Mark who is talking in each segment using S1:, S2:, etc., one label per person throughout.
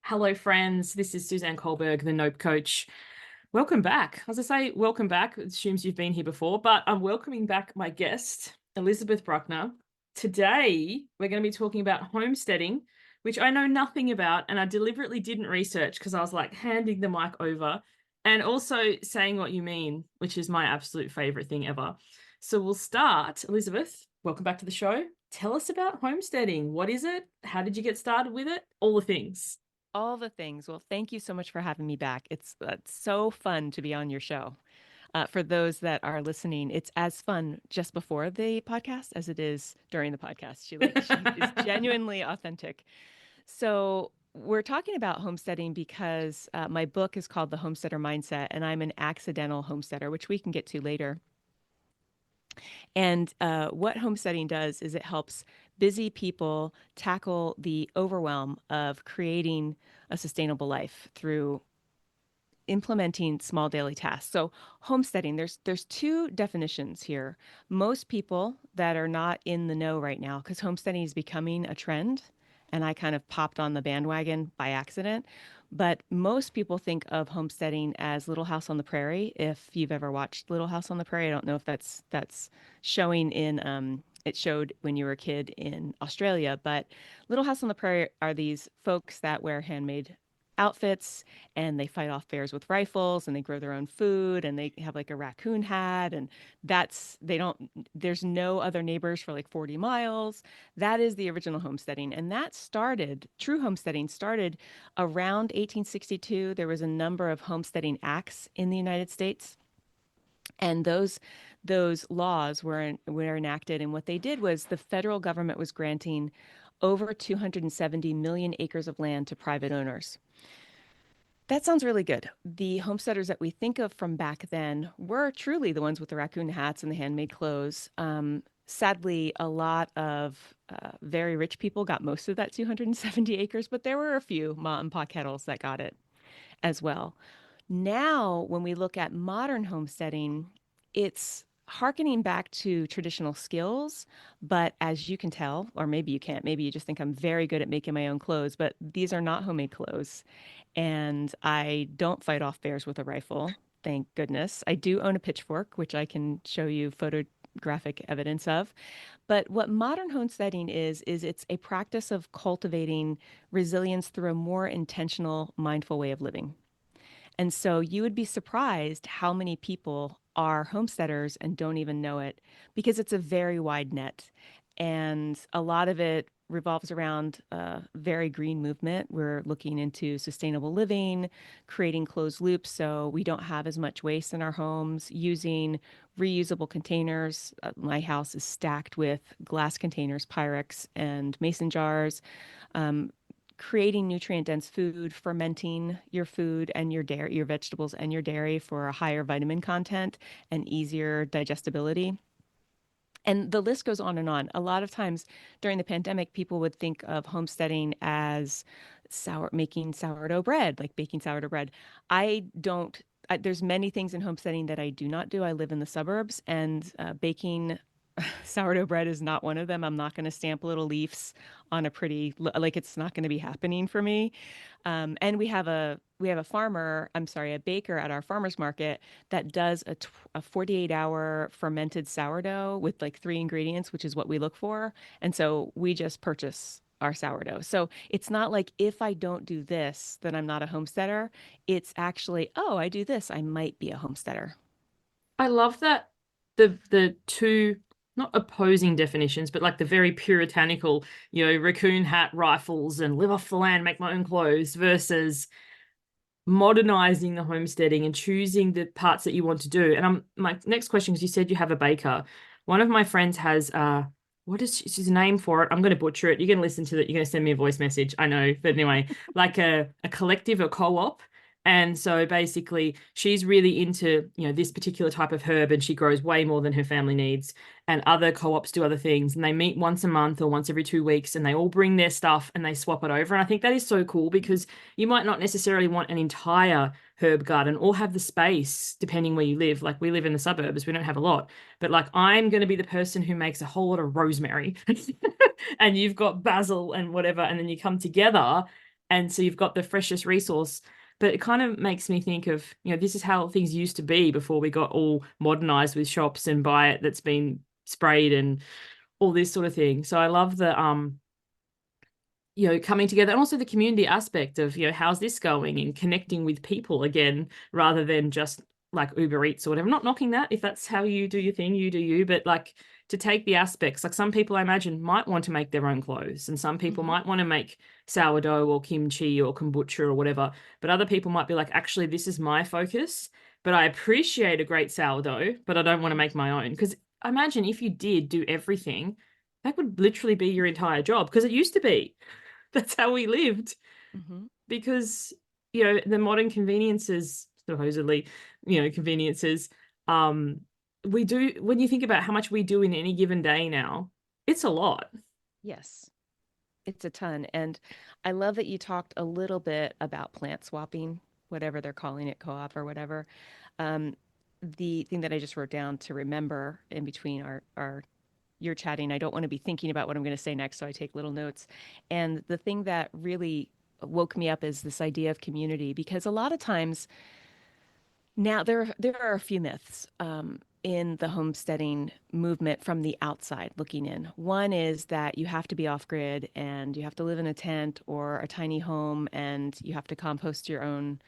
S1: Hello, friends. This is Suzanne Kohlberg, the Nope Coach. Welcome back. As I say, welcome back. It assumes you've been here before, but I'm welcoming back my guest, Elizabeth Bruckner. Today, we're going to be talking about homesteading, which I know nothing about, and I deliberately didn't research because I was like handing the mic over and also saying what you mean, which is my absolute favorite thing ever. So we'll start. Elizabeth, welcome back to the show. Tell us about homesteading. What is it? How did you get started with it? All the things.
S2: All the things. Well, thank you so much for having me back. It's so fun to be on your show. For those that are listening, it's as fun just before the podcast as it is during the podcast. She is genuinely authentic. So we're talking about homesteading because my book is called The Homesteader Mindset, and I'm an accidental homesteader, which we can get to later. And what homesteading does is it helps busy people tackle the overwhelm of creating a sustainable life through implementing small daily tasks. So homesteading, there's two definitions here. Most people that are not in the know right now, because homesteading is becoming a trend, and I kind of popped on the bandwagon by accident. But most people think of homesteading as Little House on the Prairie. If you've ever watched Little House on the Prairie, I don't know if that's showing in it showed when you were a kid in Australia, but Little House on the Prairie are these folks that wear handmade outfits and they fight off bears with rifles and they grow their own food and they have like a raccoon hat, and there's no other neighbors for like 40 miles. That is the original homesteading, and true homesteading started around 1862. There was a number of homesteading acts in the United States, and those laws were enacted, and what they did was the federal government was granting over 270 million acres of land to private owners. That sounds really good. The homesteaders that we think of from back then were truly the ones with the raccoon hats and the handmade clothes. Sadly, a lot of very rich people got most of that 270 acres, but there were a few ma and pa kettles that got it as well. Now, when we look at modern homesteading, it's hearkening back to traditional skills, but as you can tell, or maybe you can't, maybe you just think I'm very good at making my own clothes, but these are not homemade clothes. And I don't fight off bears with a rifle, thank goodness. I do own a pitchfork, which I can show you photographic evidence of. But what modern homesteading is it's a practice of cultivating resilience through a more intentional, mindful way of living. And so you would be surprised how many people are homesteaders and don't even know it, because it's a very wide net. And a lot of it revolves around a very green movement. We're looking into sustainable living, creating closed loops so we don't have as much waste in our homes, using reusable containers. My house is stacked with glass containers, Pyrex, and mason jars. Creating nutrient dense food, fermenting your food and your dairy, your vegetables and your dairy for a higher vitamin content and easier digestibility. And the list goes on and on. A lot of times during the pandemic, people would think of homesteading as making sourdough bread, like baking sourdough bread. I don't, there's many things in homesteading that I do not do. I live in the suburbs, and baking sourdough bread is not one of them. I'm not going to stamp little leaves on like it's not going to be happening for me. And we have a farmer, I'm sorry, a baker at our farmer's market that does a 48-hour fermented sourdough with like three ingredients, which is what we look for. And so we just purchase our sourdough. So it's not like if I don't do this, then I'm not a homesteader. It's actually, oh, I do this, I might be a homesteader.
S1: I love that the two not opposing definitions, but like the very puritanical, raccoon hat rifles and live off the land, make my own clothes versus modernizing the homesteading and choosing the parts that you want to do. And my next question, because you said you have a baker. One of my friends has what is his name for it? I'm going to butcher it. You're going to listen to it. You're going to send me a voice message. I know. But anyway, like a collective, a co-op. And so basically she's really into, this particular type of herb, and she grows way more than her family needs. And other co-ops do other things, and they meet once a month or once every 2 weeks, and they all bring their stuff and they swap it over. And I think that is so cool, because you might not necessarily want an entire herb garden or have the space depending where you live. Like we live in the suburbs, we don't have a lot, but like I'm going to be the person who makes a whole lot of rosemary and you've got basil and whatever, and then you come together And so you've got the freshest resource. But it kind of makes me think of, this is how things used to be before we got all modernized with shops and buy it that's been sprayed and all this sort of thing. So I love the coming together, and also the community aspect of, how's this going, and connecting with people again, rather than just like Uber Eats or whatever. I'm not knocking that. If that's how you do your thing, you do you. But like, to take the aspects, like some people I imagine might want to make their own clothes, and some people might want to make sourdough or kimchi or kombucha or whatever. But other people might be like, actually, this is my focus, but I appreciate a great sourdough, but I don't want to make my own. Because imagine if you did do everything, that would literally be your entire job, because it used to be. That's how we lived.
S2: Mm-hmm.
S1: Because the modern conveniences, supposedly, conveniences, we do, when you think about how much we do in any given day now, it's a lot.
S2: Yes, it's a ton. And I love that you talked a little bit about plant swapping, whatever they're calling it, co-op or whatever. Um, the thing that I just wrote down to remember in between our you're chatting, I don't want to be thinking about what I'm going to say next, so I take little notes. And the thing that really woke me up is this idea of community, because a lot of times now there are a few myths in the homesteading movement from the outside looking in. One is that you have to be off grid and you have to live in a tent or a tiny home and you have to compost your own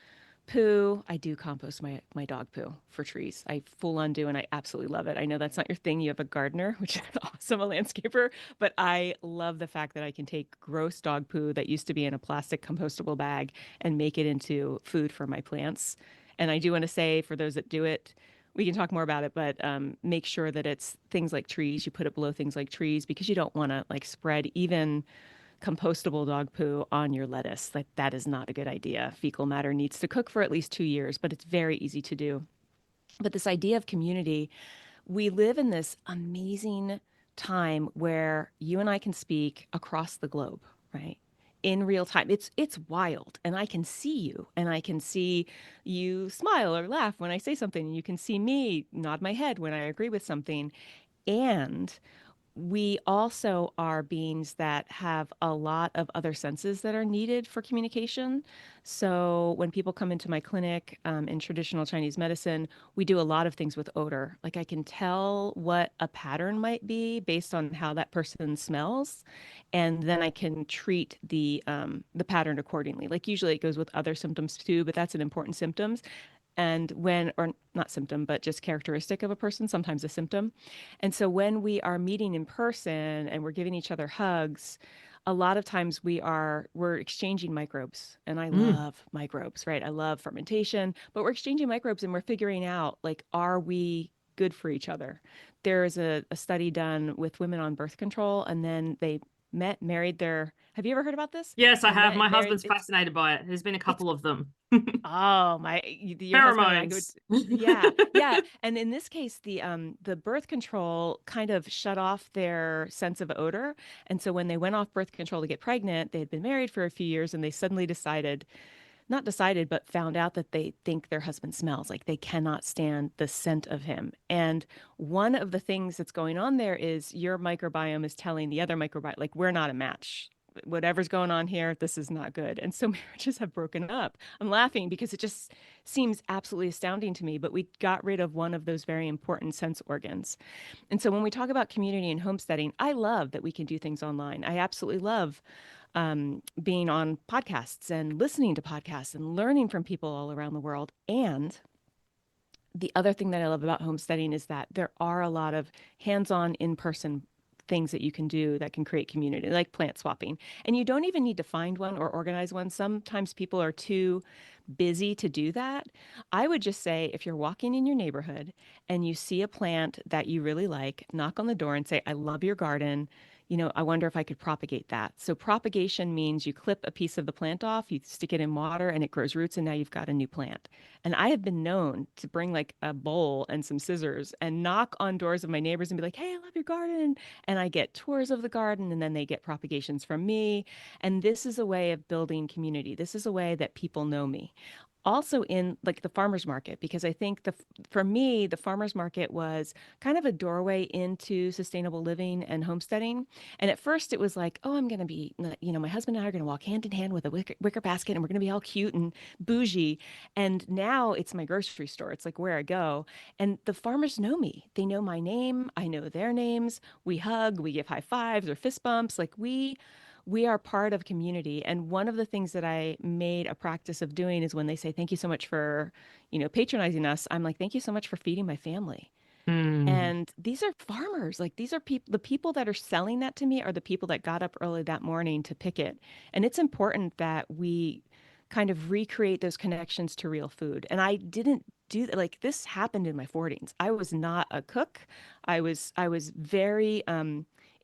S2: poo. I do compost my dog poo for trees. I full on do, and I absolutely love it. I know that's not your thing. You have a gardener, which is awesome, a landscaper, but I love the fact that I can take gross dog poo that used to be in a plastic compostable bag and make it into food for my plants. And I do want to say, for those that do it, we can talk more about it, but make sure that it's things like trees. You put it below things like trees because you don't want to like spread even compostable dog poo on your lettuce. Like that is not a good idea. Fecal matter needs to cook for at least 2 years, but it's very easy to do. But this idea of community, we live in this amazing time where you and I can speak across the globe, right? In real time. It's wild. And I can see you and I can see you smile or laugh when I say something. And you can see me nod my head when I agree with something. And we also are beings that have a lot of other senses that are needed for communication. So when people come into my clinic in traditional Chinese medicine, we do a lot of things with odor. Like I can tell what a pattern might be based on how that person smells, and then I can treat the pattern accordingly. Like usually it goes with other symptoms too, but that's an important symptom. And when, or not symptom, but just characteristic of a person, sometimes a symptom. And so when we are meeting in person and we're giving each other hugs, a lot of times we're exchanging microbes. And I
S1: Mm.
S2: love microbes, right? I love fermentation, but we're exchanging microbes and we're figuring out, like, are we good for each other? There is a study done with women on birth control, and then they met, married their, have you ever heard about this?
S1: Yes, I
S2: They
S1: have.
S2: met
S1: My
S2: and married.
S1: husband's fascinated by it. There's been a
S2: It's
S1: couple of them.
S2: Oh, your husband and I go,
S1: Pheromones.
S2: yeah, yeah. And in this case, the birth control kind of shut off their sense of odor. And so when they went off birth control to get pregnant, they had been married for a few years and they suddenly not decided, but found out that they think their husband smells like they cannot stand the scent of him. And one of the things that's going on there is your microbiome is telling the other microbiome, like, we're not a match. Whatever's going on here, this is not good. And so marriages have broken up. I'm laughing because it just seems absolutely astounding to me, but we got rid of one of those very important sense organs. And so when we talk about community and homesteading, I love that we can do things online. I absolutely love being on podcasts and listening to podcasts and learning from people all around the world. And the other thing that I love about homesteading is that there are a lot of hands-on, in-person things that you can do that can create community, like plant swapping. And you don't even need to find one or organize one. Sometimes people are too busy to do that. I would just say, if you're walking in your neighborhood and you see a plant that you really like, knock on the door and say, I love your garden. I wonder if I could propagate that. So propagation means you clip a piece of the plant off, you stick it in water and it grows roots and now you've got a new plant. And I have been known to bring like a bowl and some scissors and knock on doors of my neighbors and be like, hey, I love your garden. And I get tours of the garden and then they get propagations from me. And this is a way of building community. This is a way that people know me. also in like the farmers market, because I think for me, the farmers market was kind of a doorway into sustainable living and homesteading. And at first it was like, oh, I'm going to be, my husband and I are going to walk hand in hand with a wicker basket and we're going to be all cute and bougie. And now it's my grocery store. It's like where I go. And the farmers know me. They know my name. I know their names. We hug, we give high fives or fist bumps. Like we are part of community. And one of the things that I made a practice of doing is when they say, thank you so much for, patronizing us, I'm like, thank you so much for feeding my family.
S1: Mm.
S2: And these are farmers. Like these are people, the people that are selling that to me are the people that got up early that morning to pick it. And it's important that we kind of recreate those connections to real food. And I didn't do that. Like this happened in my 40s. I was not a cook. I was very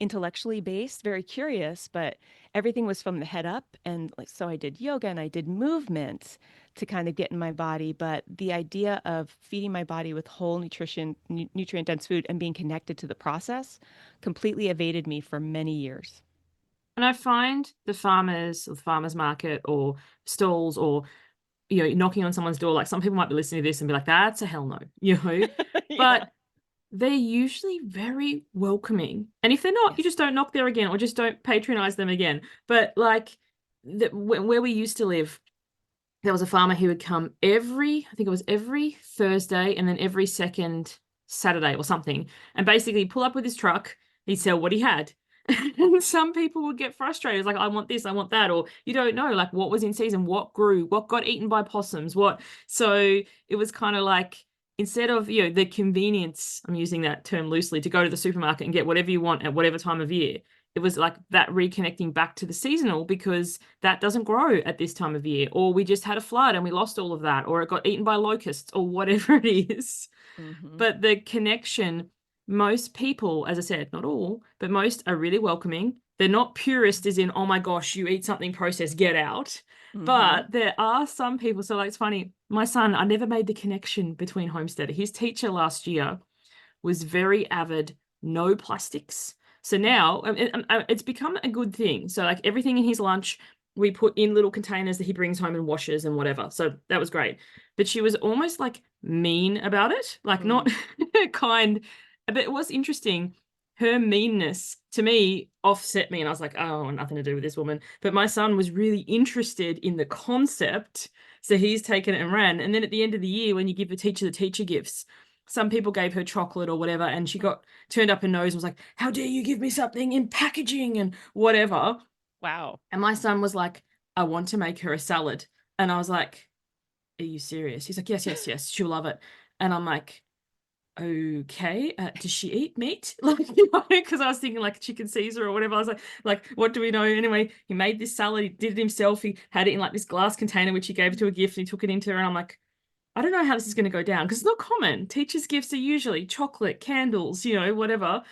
S2: intellectually based, very curious, but everything was from the head up. And like so I did yoga and I did movement to kind of get in my body. But the idea of feeding my body with whole nutrient dense food and being connected to the process completely evaded me for many years.
S1: And I find the farmers or the farmers market or stalls or knocking on someone's door, like some people might be listening to this and be like, that's a hell no,
S2: Yeah.
S1: but they're usually very welcoming. And if they're not, you
S2: Yes.
S1: just don't knock there again or just don't patronize them again. But like where we used to live, there was a farmer. He would come I think it was every Thursday and then every second Saturday or something. And basically pull up with his truck, he'd sell what he had. And some people would get frustrated, like, I want this, I want that, or you don't know, like, what was in season, what grew, what got eaten by possums, what. So it was kind of like, instead of, the convenience, I'm using that term loosely, to go to the supermarket and get whatever you want at whatever time of year, it was like that reconnecting back to the seasonal because that doesn't grow at this time of year, or we just had a flood and we lost all of that, or it got eaten by locusts, or whatever it is.
S2: Hmm.
S1: But the connection, most people, as I said, not all, but most are really welcoming. They're not purist as in, oh my gosh, you eat something processed, get out.
S2: Hmm.
S1: But there are some people, so like it's funny, my son, I never made the connection between homesteader. His teacher last year was very avid, no plastics. So now it's become a good thing. So like everything in his lunch, we put in little containers that he brings home and washes and whatever. So that was great. But she was almost like mean about it, like not
S2: Mm.
S1: kind. But it was interesting. Her meanness to me offset me, and I was like, oh, nothing to do with this woman. But my son was really interested in the concept. So he's taken it and ran. And then at the end of the year, when you give the teacher gifts, some people gave her chocolate or whatever, and she got turned up her nose and was like, how dare you give me something in packaging and whatever.
S2: Wow.
S1: And my son was like, I want to make her a salad. And I was like, are you serious? He's like, yes, yes, yes, she'll love it. And I'm like, okay, does she eat meat? Like, because I was thinking like chicken Caesar or whatever. I was like, what do we know? Anyway, he made this salad, he did it himself. He had it in like this glass container, which he gave to a gift, and he took it into her. And I'm like, I don't know how this is going to go down because it's not common. Teachers' gifts are usually chocolate, candles, whatever.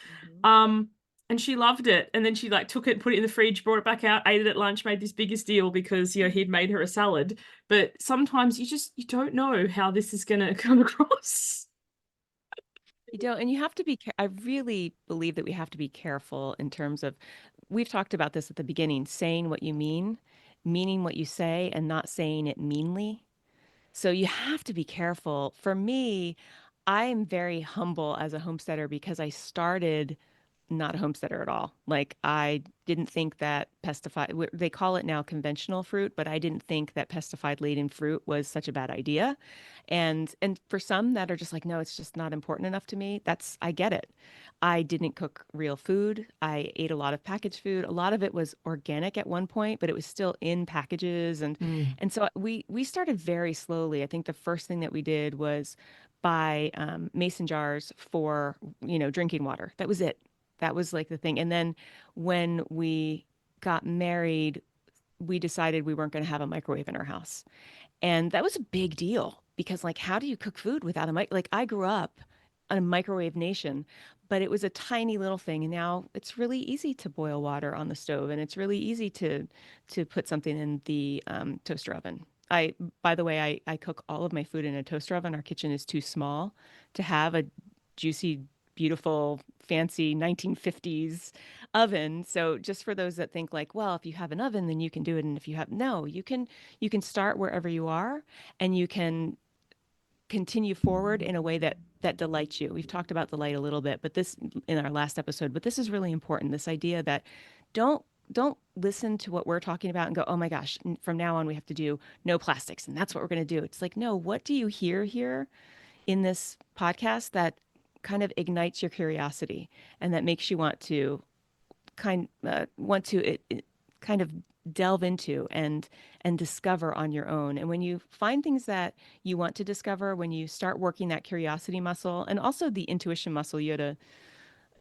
S2: Hmm.
S1: Um, and she loved it. And then she like took it, put it in the fridge, brought it back out, ate it at lunch, made this biggest deal because, he'd made her a salad. But sometimes you don't know how this is going to come across.
S2: You don't, and you have to be, I really believe that we have to be careful in terms of, we've talked about this at the beginning, saying what you mean, meaning what you say, and not saying it meanly. So you have to be careful. For me, I'm very humble as a homesteader because I started not a homesteader at all. Like I didn't think that pesticide, they call it now conventional fruit, but I didn't think that pesticide laden fruit was such a bad idea. And for some that are just like, no, it's just not important enough to me. I get it. I didn't cook real food. I ate a lot of packaged food. A lot of it was organic at one point, but it was still in packages. And
S1: Mm.
S2: and so we started very slowly. I think the first thing that we did was buy mason jars for, drinking water. That was it. That was like the thing. And then when we got married, we decided we weren't going to have a microwave in our house. And that was a big deal because, like, how do you cook food without a mic? Like, I grew up in a microwave nation, but it was a tiny little thing. And now it's really easy to boil water on the stove, and it's really easy to put something in the toaster oven. By the way, I cook all of my food in a toaster oven. Our kitchen is too small to have a juicy, beautiful fancy 1950s oven. So just for those that think like, well, if you have an oven, then you can do it. And if you have, no, you can start wherever you are, and you can continue forward in a way that delights you. We've talked about delight a little bit, but this in our last episode, but this is really important. This idea that don't don't listen to what we're talking about and go, "Oh my gosh, from now on we have to do no plastics and that's what we're going to do." It's like, "No, what do you hear here in this podcast that kind of ignites your curiosity and that makes you want to kind of delve into and discover on your own. And when you find things that you want to discover, when you start working that curiosity muscle and also the intuition muscle, you had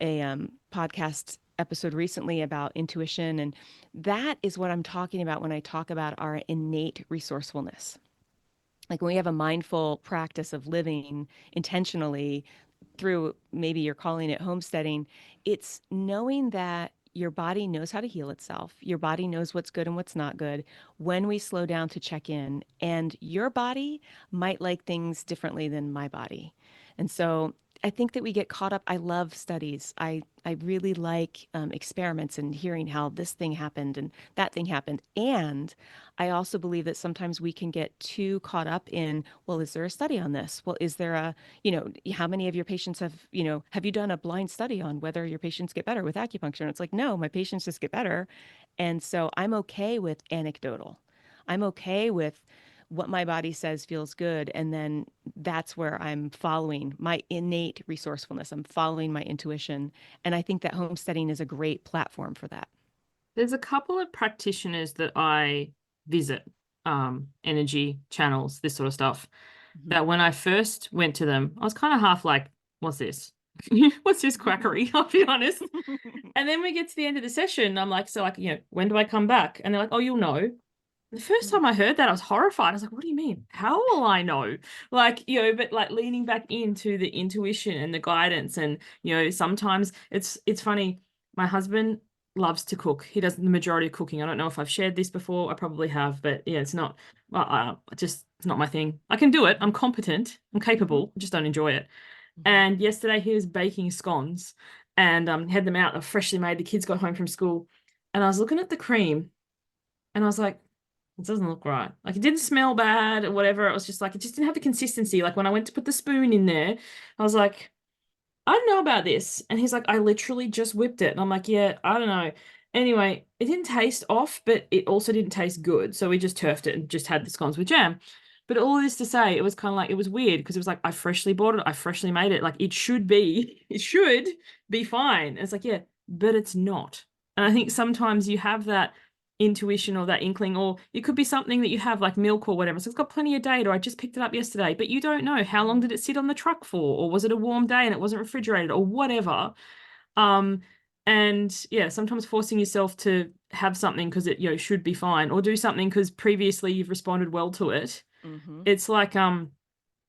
S2: a podcast episode recently about intuition, and that is what I'm talking about when I talk about our innate resourcefulness. Like when we have a mindful practice of living intentionally through, maybe you're calling it homesteading, it's knowing that your body knows how to heal itself. Your body knows what's good and what's not good when we slow down to check in. And your body might like things differently than my body. And so I think that we get caught up. I love studies. I really like experiments and hearing how this thing happened and that thing happened. And I also believe that sometimes we can get too caught up in, well, is there a study on this? Well, is there how many of your patients have you done a blind study on whether your patients get better with acupuncture? And it's like, no, my patients just get better. And so I'm okay with anecdotal. I'm okay with what my body says feels good. And then that's where I'm following my innate resourcefulness. I'm following my intuition. And I think that homesteading is a great platform for that.
S1: There's a couple of practitioners that I visit, energy channels, this sort of stuff,
S2: Mhm.
S1: that when I first went to them, I was kind of half like, what's this? What's this quackery? I'll be honest. And then we get to the end of the session, I'm like, so like, when do I come back? And they're like, oh, you'll know. The first time I heard that, I was horrified. I was like, what do you mean? How will I know? Like, but like leaning back into the intuition and the guidance. And, sometimes it's funny. My husband loves to cook. He does the majority of cooking. I don't know if I've shared this before. I probably have, but yeah, it's not, it's not my thing. I can do it. I'm competent. I'm
S2: Mhm.
S1: capable. I just don't enjoy it.
S2: Mhm.
S1: And yesterday he was baking scones and had them out. They're freshly made. The kids got home from school. And I was looking at the cream and I was like, it doesn't look right. Like it didn't smell bad or whatever. It was just like, it just didn't have the consistency. Like when I went to put the spoon in there, I was like, I don't know about this. And he's like, I literally just whipped it. And I'm like, yeah, I don't know. Anyway, it didn't taste off, but it also didn't taste good. So we just turfed it and just had the scones with jam. But all of this to say, it was kind of like, it was weird because it was like, I freshly bought it. I freshly made it. Like it should be fine. And it's like, yeah, but it's not. And I think
S2: Mhm.
S1: sometimes you have that intuition or that inkling, or it could be something that you have like milk or whatever. So it's got plenty of date, or I just picked it up yesterday, but you don't know how long
S2: Mhm.
S1: did it sit on the truck for, or was it a warm day and it wasn't refrigerated or whatever. Um, and yeah, sometimes forcing yourself to have something because it should be fine, or do something because previously you've responded well to it.
S2: Mhm.
S1: It's like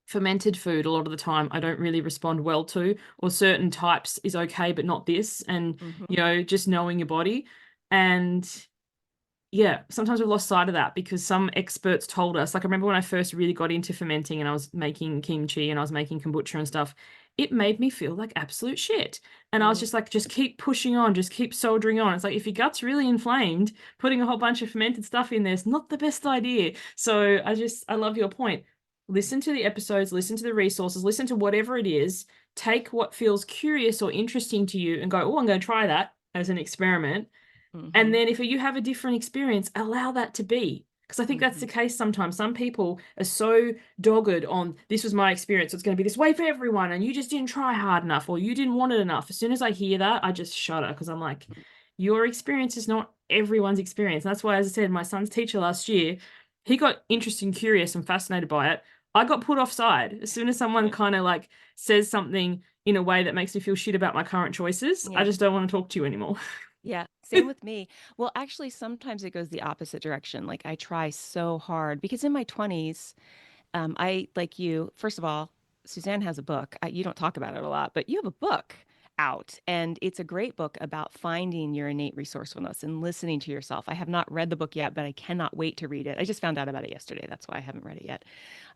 S1: fermented food a lot of the time I don't really respond well to, or certain types is okay, but not this. And
S2: Mhm.
S1: just knowing your body. And yeah, sometimes we've lost sight of that because some experts told us, like I remember when I first really got into fermenting and I was making kimchi and I was making kombucha and stuff, it made me feel like absolute shit. And I was
S2: Mhm.
S1: just like, just keep pushing on, just keep soldiering on. It's like if your gut's really inflamed, putting a whole bunch of fermented stuff in there is not the best idea. So I love your point. Listen to the episodes, listen to the resources, listen to whatever it is, take what feels curious or interesting to you and go, oh, I'm going to try that as an experiment. And
S2: Mhm.
S1: then if you have a different experience, allow that to be. Because I think that's the
S2: Mhm.
S1: case sometimes. Some people are so dogged on this was my experience, so it's going to be this way for everyone, and you just didn't try hard enough or you didn't want it enough. As soon as I hear that, I just shudder because I'm like, your experience is not everyone's experience. And that's why, as I said, my son's teacher last year, he got interested and curious and fascinated by it. I got put offside. As soon as someone
S2: Yeah.
S1: kind of like says something in a way that makes me feel shit about my current choices, I
S2: Yeah.
S1: just don't want to talk to you anymore.
S2: Yeah, same with me. Well, actually, sometimes it goes the opposite direction. Like I try so hard because in my 20s, I, like you, first of all, Suzanne has a book. You don't talk about it a lot, but you have a book out. And it's a great book about finding your innate resourcefulness and listening to yourself. I have not read the book yet, but I cannot wait to read it. I just found out about it yesterday. That's why I haven't read it yet.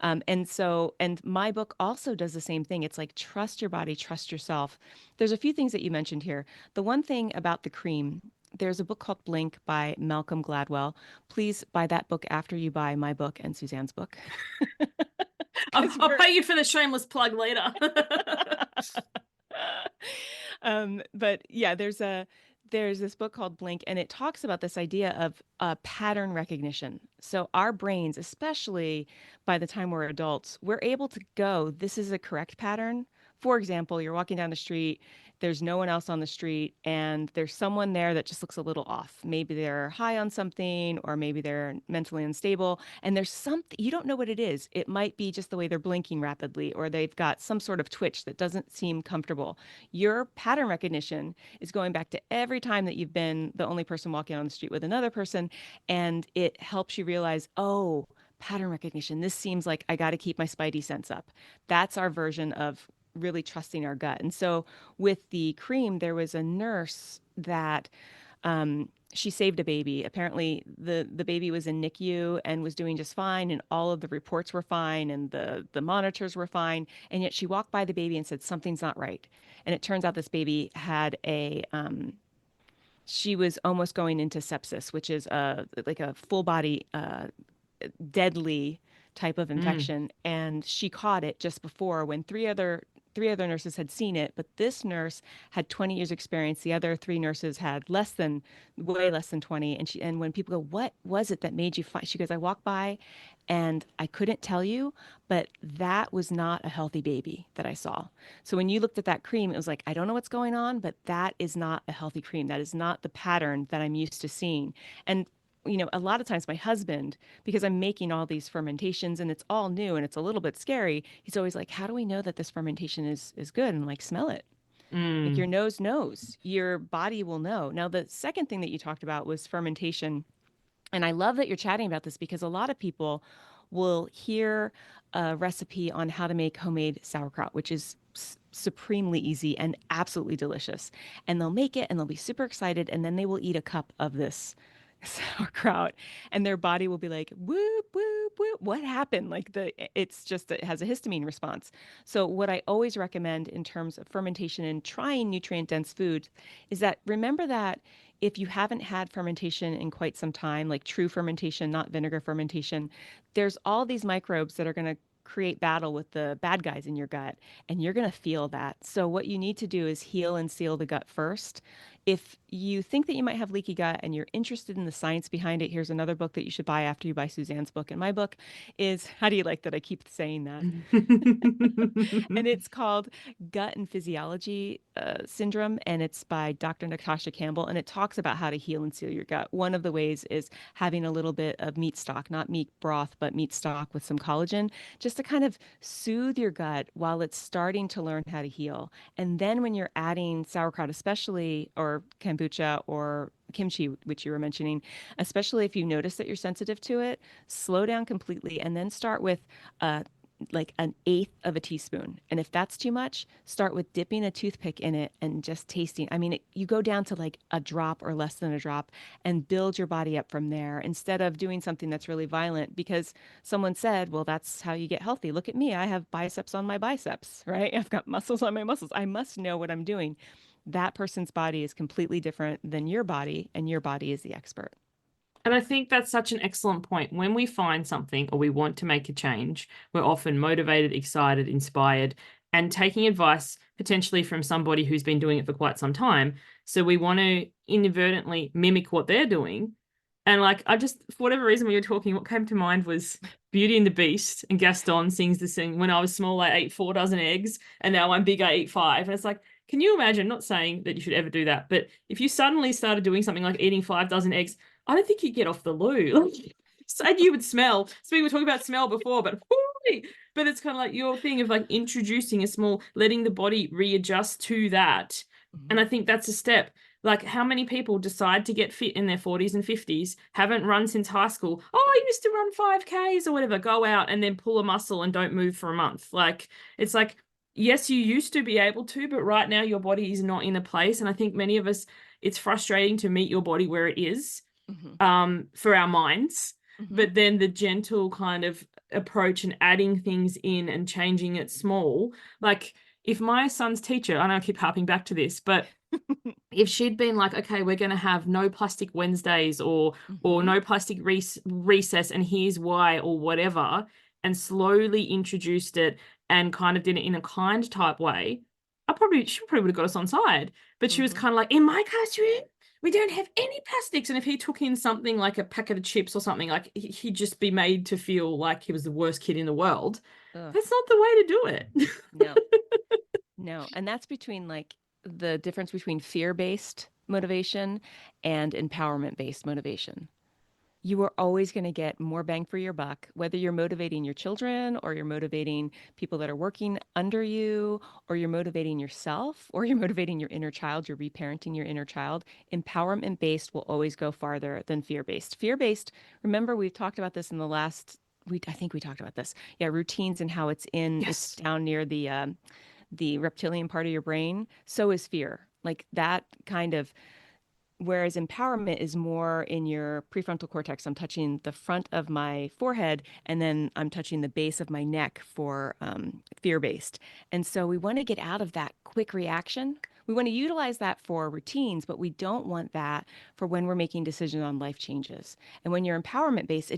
S2: And my book also does the same thing. It's like, trust your body, trust yourself. There's a few things that you mentioned here. The one thing about the cream, there's a book called Blink by Malcolm Gladwell. Please buy that book after you buy my book and Suzanne's book.
S1: I'll pay you for the shameless plug later.
S2: But yeah, there's this book called Blink, and it talks about this idea of pattern recognition. So our brains, especially by the time we're adults, we're able to go, this is a correct pattern. For example, you're walking down the street, there's no one else on the street, and there's someone there that just looks a little off. Maybe they're high on something, or maybe they're mentally unstable, and there's something, you don't know what it is. It might be just the way they're blinking rapidly, or they've got some sort of twitch that doesn't seem comfortable. Your pattern recognition is going back to every time that you've been the only person walking on the street with another person, and it helps you realize, oh, pattern recognition. This seems like I got to keep my spidey sense up. That's our version of really trusting our gut. And so with the cream, there was a nurse that she saved a baby. Apparently, the baby was in NICU and was doing just fine, and all of the reports were fine, and the monitors were fine. And yet she walked by the baby and said, something's not right. And it turns out this baby had she was almost going into sepsis, which is like a full body deadly type of
S1: Mm.
S2: infection. And she caught it just before, when three other nurses had seen it, but this nurse had 20 years experience. The other three nurses had way less than 20. And when people go, what was it that made you find? She goes, I walked by and I couldn't tell you, but that was not a healthy baby that I saw. So when you looked at that cream, it was like, I don't know what's going on, but that is not a healthy cream. That is not the pattern that I'm used to seeing. And a lot of times my husband, because I'm making all these fermentations and it's all new and it's a little bit scary, he's always like, how do we know that this fermentation is good? And I'm like, smell it. Like, your
S1: Mm.
S2: nose knows, your body will know. Now, the second thing that you talked about was fermentation. And I love that you're chatting about this, because a lot of people will hear a recipe on how to make homemade sauerkraut, which is supremely easy and absolutely delicious. And they'll make it and they'll be super excited. And then they will eat a cup of this sauerkraut, and their body will be like, whoop, whoop, whoop. What happened? Like, it has a histamine response. So what I always recommend in terms of fermentation and trying nutrient dense foods is that, remember that if you haven't had fermentation in quite some time, like true fermentation, not vinegar fermentation, there's all these microbes that are going to create battle with the bad guys in your gut, and you're going to feel that. So what you need to do is heal and seal the gut first. If you think that you might have leaky gut and you're interested in the science behind it, here's another book that you should buy after you buy Suzanne's book. And my book is, how do you like that I keep saying that? And it's called Gut and Physiology Syndrome, and it's by Dr. Natasha Campbell, and it talks about how to heal and seal your gut. One of the ways is having a little bit of meat stock, not meat broth, but meat stock with some collagen, just to kind of soothe your gut while it's starting to learn how to heal. And then when you're adding sauerkraut, especially, or kombucha or kimchi, which you were mentioning, especially if you notice that you're sensitive to it, slow down completely and then start with like an eighth of a teaspoon. And if that's too much, start with dipping a toothpick in it and just tasting. I mean, you go down to like a drop or less than a drop and build your body up from there, instead of doing something that's really violent because someone said, well, that's how you get healthy. Look at me. I have biceps on my biceps, right? I've got muscles on my muscles. I must know what I'm doing. That person's body is completely different than your body, and your body is the expert.
S1: And I think that's such an excellent point. When we find something or we want to make a change, we're often motivated, excited, inspired, and taking advice potentially from somebody who's been doing it for quite some time. So we want to inadvertently mimic what they're doing. And like, for whatever reason, when you were talking, what came to mind was Beauty and the Beast, and Gaston sings this thing, when I was small, I ate 4 dozen eggs, and now I'm big, I eat 5. And it's like, can you imagine, not saying that you should ever do that, but if you suddenly started doing something like eating 5 dozen eggs, I don't think you'd get off the loo. And you would smell. So we were talking about smell before, but it's kind of like your thing of like introducing letting the body readjust to that. And I think that's a step. Like, how many people decide to get fit in their 40s and 50s, haven't run since high school? Oh, I used to run 5Ks or whatever, go out and then pull a muscle and don't move for a month. Like, it's like, yes, you used to be able to, but right now your body is not in a place. And I think many of us, it's frustrating to meet your body where it is,
S2: Hmm.
S1: for our minds.
S2: Hmm.
S1: But then the gentle kind of approach and adding things in and changing it small. Like if my son's teacher, I know I keep harping back to this, but if she'd been like, okay, we're going to have no plastic Wednesdays or
S2: Hmm.
S1: no plastic recess, and here's why, or whatever, and slowly introduced it and kind of did it in a kind type way, she probably would have got us on side. But she was
S2: Hmm.
S1: kind of like, in my classroom, we don't have any plastics. And if he took in something like a packet of chips or something, like he'd just be made to feel like he was the worst kid in the world.
S2: Ugh,
S1: That's not the way to do
S2: no,
S1: it.
S2: no. And that's between like the difference between fear-based motivation and empowerment-based motivation. You are always going to get more bang for your buck, whether you're motivating your children or you're motivating people that are working under you, or you're motivating yourself, or you're motivating your inner child, you're reparenting your inner child. Empowerment based will always go farther than fear based. Fear based, remember, we've talked about this in the last. I think we talked about this. Yeah, routines and how it's
S1: Yes.
S2: down near the reptilian part of your brain. So is fear. Like that kind of. Whereas empowerment is more in your prefrontal cortex. I'm touching the front of my forehead and then I'm touching the base of my neck for fear based. And so we want to get out of that quick reaction. We want to utilize that for routines, but we don't want that for when we're making decisions on life changes. And when you're empowerment based,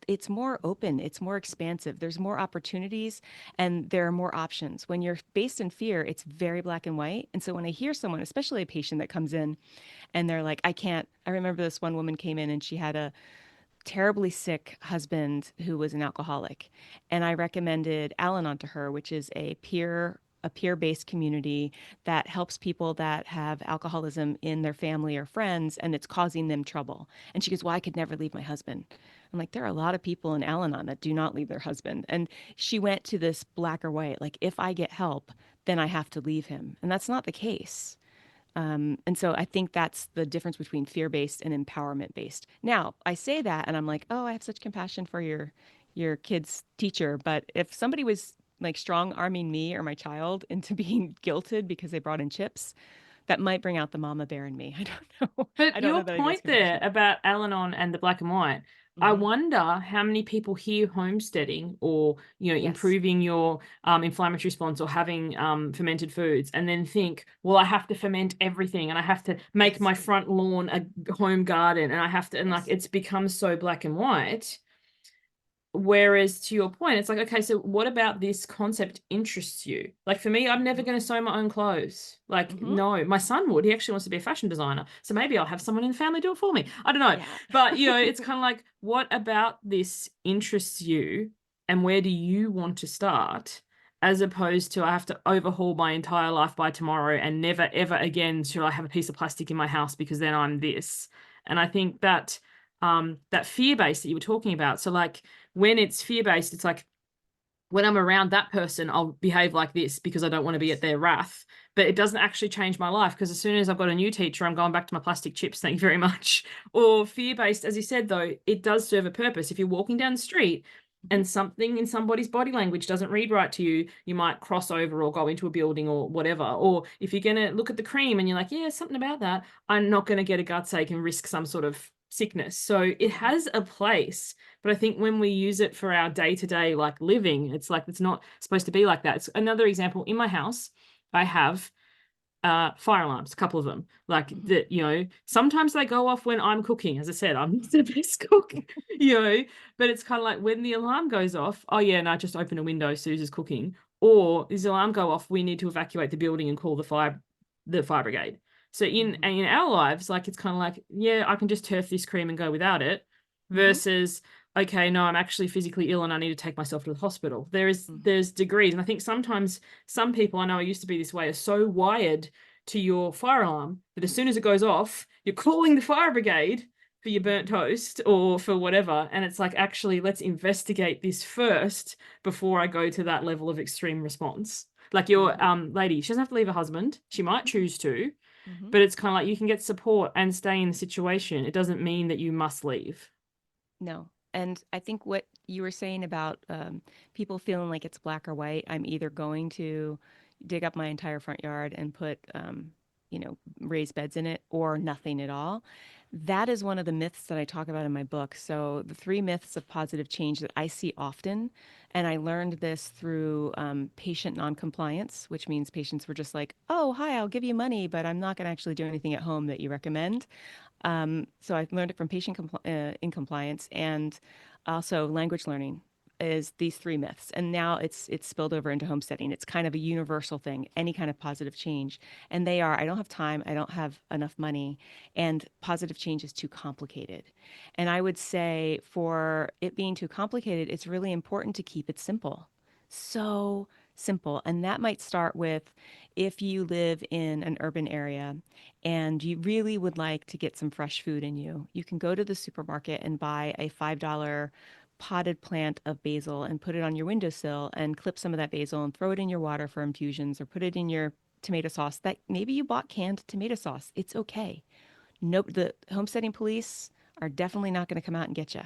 S2: it's more open, it's more expansive. There's more opportunities and there are more options. When you're based in fear, it's very black and white. And so when I hear someone, especially a patient that comes in and they're like, I can't. I remember this one woman came in and she had a terribly sick husband who was an alcoholic. And I recommended Al-Anon to her, which is a peer-based community that helps people that have alcoholism in their family or friends and it's causing them trouble. And she goes, well, I could never leave my husband. I'm like, there are a lot of people in Al-Anon that do not leave their husband. And she went to this black or white, like, if I get help, then I have to leave him. And that's not the case. And so I think that's the difference between fear-based and empowerment-based. Now, I say that and I'm like, oh, I have such compassion for your kid's teacher. But if somebody was like strong arming me or my child into being guilted because they brought in chips, that might bring out the mama bear in me. I don't know. I
S1: But
S2: don't know
S1: your
S2: that I'd be as
S1: point there
S2: compassionate.
S1: about Al-Anon and the black and white, I
S2: Hmm.
S1: wonder how many people hear homesteading or,
S2: Yes.
S1: improving your inflammatory response or having fermented foods and then think, well, I have to ferment everything and I have to make
S2: Yes.
S1: my front lawn a home garden and I have to, and like
S2: Yes.
S1: it's become so black and white. Whereas to your point, it's like, okay, so what about this concept interests you? Like for me, I'm never
S2: Hmm.
S1: going to sew my own clothes. Like,
S2: Hmm.
S1: no, my son would. He actually wants to be a fashion designer. So maybe I'll have someone in the family do it for me. I don't know.
S2: Yeah.
S1: But, it's kind of like, what about this interests you and where do you want to start? As opposed to I have to overhaul my entire life by tomorrow and never, ever again should I have a piece of plastic in my house because then I'm this. And I think that fear base that you were talking about. So like, when it's fear based, it's like when I'm around that person, I'll behave like this because I don't want to be at
S2: Yes.
S1: their wrath. But it doesn't actually change my life because as soon as I've got a new teacher, I'm going back to my plastic chips. Thank you very much. Or fear based, as you said, though, it does serve a purpose. If you're walking down the street
S2: Hmm.
S1: and something in somebody's body language doesn't read right to you, you might cross over or go into a building or whatever. Or if you're going to look at the cream and you're like, yeah, something about that, I'm not going to get a gut ache and risk some sort of sickness. So it
S2: Hmm.
S1: has a place. But I think when we use it for our day to day, like living, it's like it's not supposed to be like that. It's another example in my house. I have fire alarms, a couple of them. Like
S2: Hmm.
S1: that, sometimes they go off when I'm cooking. As I said, I'm not the best cook, you know, but it's kind of like when the alarm goes off, oh yeah, no, just open a window, Susan's cooking. Or does the alarm go off, we need to evacuate the building and call the fire brigade. So
S2: Hmm.
S1: in our lives, like it's kind of like, yeah, I can just turf this cream and go without it,
S2: Hmm.
S1: versus okay, no, I'm actually physically ill and I need to take myself to the hospital.
S2: Hmm.
S1: There's degrees, and I think sometimes some people I know I used to be this way are so wired to your fire alarm that as soon as it goes off, you're calling the fire brigade for your burnt
S2: Hmm.
S1: toast or for whatever. And it's like, actually, let's investigate this first before I go to that level of extreme response. Like your
S2: Hmm.
S1: lady, she doesn't have to leave her husband. She might choose to,
S2: Hmm.
S1: but it's kind of like you can get support and stay in the situation. It doesn't mean that you must leave.
S2: No. And I think what you were saying about people feeling like it's black or white, I'm either going to dig up my entire front yard and put, raised beds in it or nothing at all. That is one of the myths that I talk about in my book. So, the three myths of positive change that I see often, and I learned this through patient noncompliance, which means patients were just like, oh, hi, I'll give you money, but I'm not going to actually do anything at home that you recommend. So I've learned it from patient in compliance and also language learning is these three myths. And now it's spilled over into homesteading. It's kind of a universal thing, any kind of positive change. And they are, I don't have time, I don't have enough money, and positive change is too complicated. And I would say for it being too complicated, it's really important to keep it simple. So simple. And that might start with if you live in an urban area and you really would like to get some fresh food in you, you can go to the supermarket and buy a $5 potted plant of basil and put it on your windowsill and clip some of that basil and throw it in your water for infusions or put it in your tomato sauce that maybe you bought canned tomato sauce. It's okay. Nope, the homesteading police are definitely not going to come out and get you.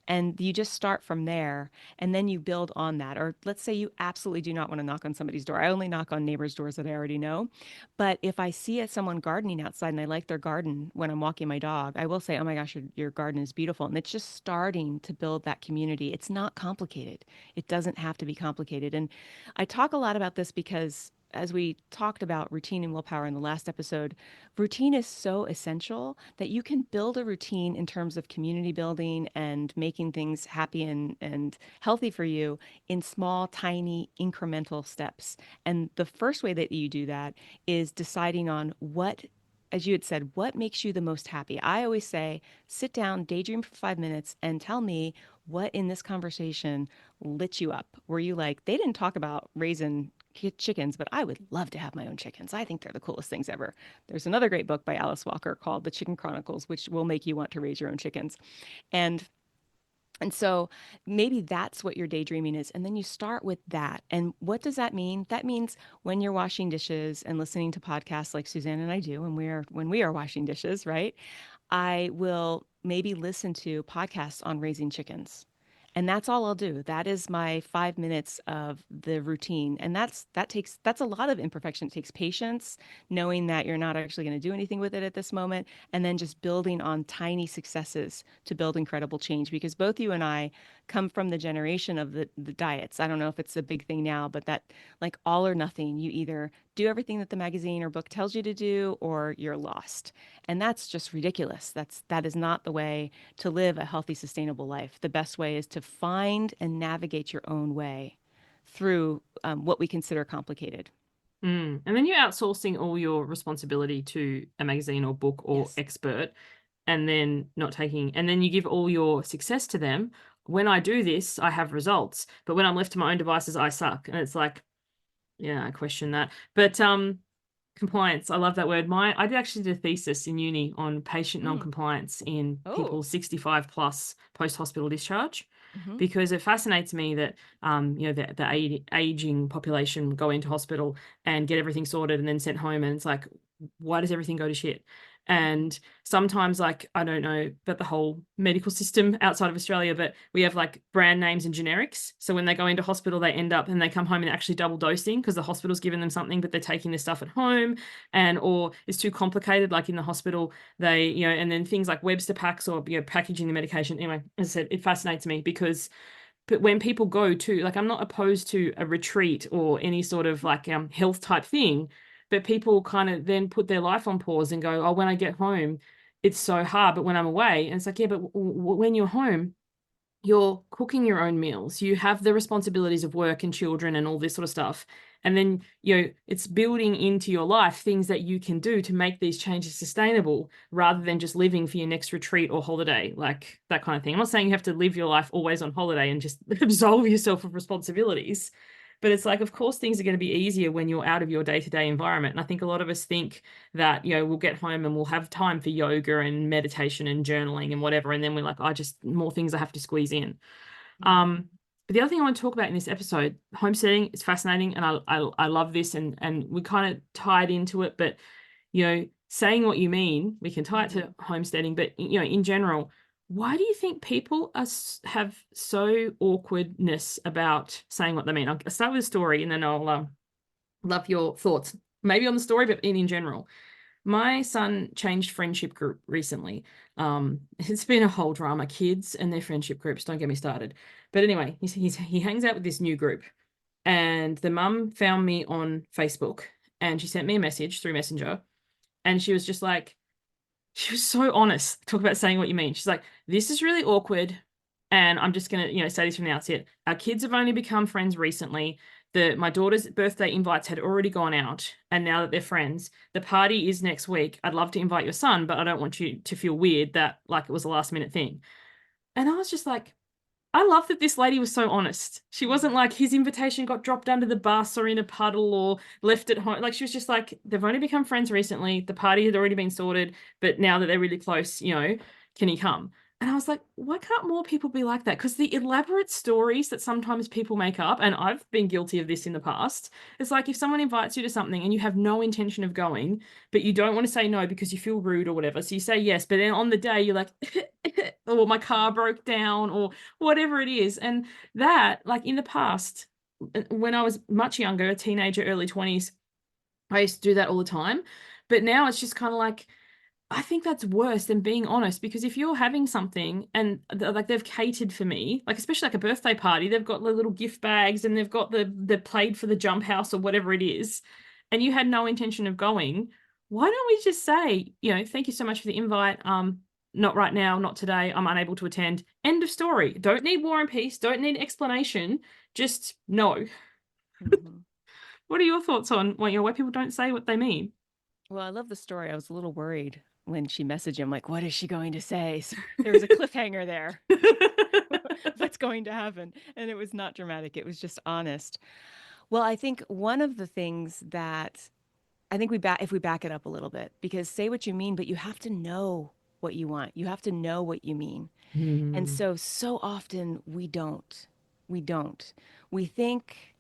S2: And you just start from there and then you build on that. Or let's say you absolutely do not want to knock on somebody's door. I only knock on neighbors' doors that I already know. But if I see someone gardening outside and I like their garden when I'm walking my dog, I will say, oh my gosh, your garden is beautiful. And it's just starting to build that community. It's not complicated. It doesn't have to be complicated. And I talk a lot about this because as we talked about routine and willpower in the last episode, routine is so essential that you can build a routine in terms of community building and making things happy and healthy for you in small, tiny, incremental steps. And the first way that you do that is deciding on what, as you had said, what makes you the most happy. I always say, sit down, daydream for 5 minutes, and tell me what in this conversation lit you up. Were you like, they didn't talk about raising chickens, but I would love to have my own chickens. I think they're the coolest things ever. There's another great book by Alice Walker called The Chicken Chronicles, which will make you want to raise your own chickens. And and so maybe that's what your daydreaming is. And then you start with that. And what does that mean? That means when you're washing dishes and listening to podcasts like Suzanne and I do, when we are washing dishes, right? I will maybe listen to podcasts on raising chickens. And that's all I'll do. That is my 5 minutes of the routine. And that's a lot of imperfection. It takes patience, knowing that you're not actually going to do anything with it at this moment, and then just building on tiny successes to build incredible change. Because both you and I come from the generation of the diets. I don't know if it's a big thing now, but that like all or nothing, you either do everything that the magazine or book tells you to do or you're lost. And that's just ridiculous. That is not the way to live a healthy, sustainable life. The best way is to find and navigate your own way through what we consider complicated.
S1: And then you're outsourcing all your responsibility to a magazine or book or
S2: Yes.
S1: expert, and then not taking, and then you give all your success to them. When I do this, I have results, but when I'm left to my own devices, I suck. And it's like, yeah, I question that. But compliance, I love that word. I did actually do a thesis in uni on patient
S2: Mm.
S1: non-compliance in
S2: Oh.
S1: people 65 plus post-hospital discharge,
S2: Hmm.
S1: because it fascinates me that the aging population go into hospital and get everything sorted and then sent home, and it's like, why does everything go to shit? And sometimes, like, I don't know about the whole medical system outside of Australia, but we have like brand names and generics. So when they go into hospital, they end up and they come home and actually double dosing because the hospital's given them something, but they're taking this stuff at home, and or it's too complicated. Like in the hospital, they, and then things like Webster packs or packaging the medication. Anyway, as I said, it fascinates me because but when people go to, like, I'm not opposed to a retreat or any sort of like health type thing, but people kind of then put their life on pause and go, oh, when I get home, it's so hard, but when I'm away, and it's like, yeah, but when you're home, you're cooking your own meals, you have the responsibilities of work and children and all this sort of stuff, and then it's building into your life things that you can do to make these changes sustainable rather than just living for your next retreat or holiday, like that kind of thing. I'm not saying you have to live your life always on holiday and just absolve yourself of responsibilities, but it's like, of course things are going to be easier when you're out of your day-to-day environment. And I think a lot of us think that we'll get home and we'll have time for yoga and meditation and journaling and whatever, and then we're like, I just more things I have to squeeze in. But the other thing I want to talk about in this episode, homesteading, is fascinating, and I love this, and we kind of tied into it, but saying what you mean, we can tie it
S2: Mm-hmm.
S1: to homesteading, but in general, why do you think people have so awkwardness about saying what they mean? I'll start with a story and then I'll love your thoughts, maybe on the story, but in general. My son changed friendship group recently. It's been a whole drama. Kids and their friendship groups, don't get me started. But anyway, he hangs out with this new group, and the mum found me on Facebook, and she sent me a message through Messenger, and she was just like, she was so honest. Talk about saying what you mean. She's like, this is really awkward. And I'm just gonna, say this from the outset. Our kids have only become friends recently. My daughter's birthday invites had already gone out, and now that they're friends, the party is next week. I'd love to invite your son, but I don't want you to feel weird that like it was a last minute thing. And I was just like, I love that this lady was so honest. She wasn't like his invitation got dropped under the bus or in a puddle or left at home. Like she was just like, they've only become friends recently. The party had already been sorted, but now that they're really close, can he come? And I was like, why can't more people be like that? Because the elaborate stories that sometimes people make up, and I've been guilty of this in the past, it's like if someone invites you to something and you have no intention of going, but you don't want to say no because you feel rude or whatever. So you say yes, but then on the day you're like, or my car broke down or whatever it is. And that, like in the past, when I was much younger, a teenager, early 20s, I used to do that all the time. But now it's just kind of like, I think that's worse than being honest because if you're having something and like they've catered for me, like especially like a birthday party, they've got the little gift bags and they've got the played for the jump house or whatever it is, and you had no intention of going, why don't we just say, thank you so much for the invite. Not right now, not today. I'm unable to attend. End of story. Don't need war and peace. Don't need explanation. Just no.
S2: Mm-hmm.
S1: What are your thoughts on why people don't say what they mean?
S2: Well, I love the story. I was a little worried when she messaged him, like, what is she going to say? So there was a cliffhanger there. What's going to happen? And it was not dramatic. It was just honest. Well, I think one of the things that I think if we back it up a little bit, because say what you mean, but you have to know what you want. You have to know what you mean. And
S1: Hmm.
S2: so often we don't. We don't. We think,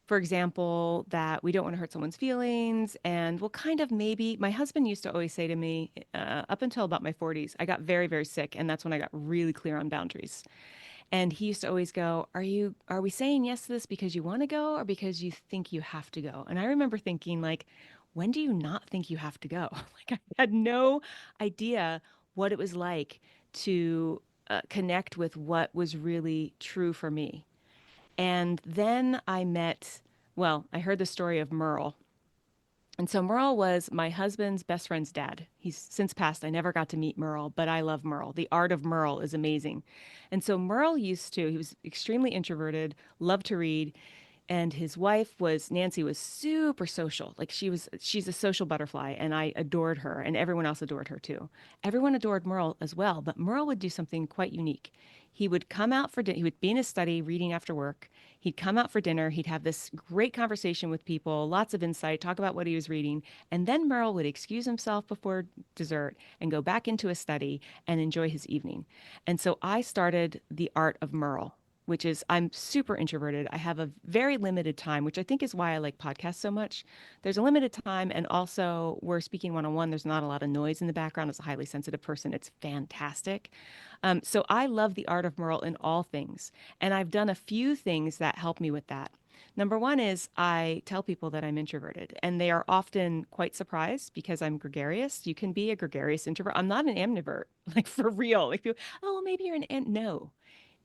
S2: for example, that we don't want to hurt someone's feelings. And well, kind of maybe my husband used to always say to me, up until about my 40s, I got very, very sick. And that's when I got really clear on boundaries. And he used to always go, are we saying yes to this because you want to go or because you think you have to go? And I remember thinking, like, when do you not think you have to go? Like, I had no idea what it was like to connect with what was really true for me. And then I heard the story of Merl. And so Merle was my husband's best friend's dad. He's since passed. I never got to meet Merle, but I love Merle. The art of Merle is amazing. And so he was extremely introverted, loved to read. And his wife was, Nancy was super social. Like she's a social butterfly and I adored her and everyone else adored her too. Everyone adored Merle as well, but Merle would do something quite unique. He would come out for dinner. He would be in his study reading after work. He'd come out for dinner. He'd have this great conversation with people, lots of insight, talk about what he was reading. And then Merle would excuse himself before dessert and go back into his study and enjoy his evening. And so I started the art of Merle, which is I'm super introverted. I have a very limited time, which I think is why I like podcasts so much. There's a limited time, and also we're speaking one-on-one. There's not a lot of noise in the background. As a highly sensitive person, it's fantastic. So I love the art of Merle in all things, and I've done a few things that help me with that. Number one is I tell people that I'm introverted, and they are often quite surprised because I'm gregarious. You can be a gregarious introvert. I'm not an ambivert, like for real. Like, people, oh, well, maybe you're no.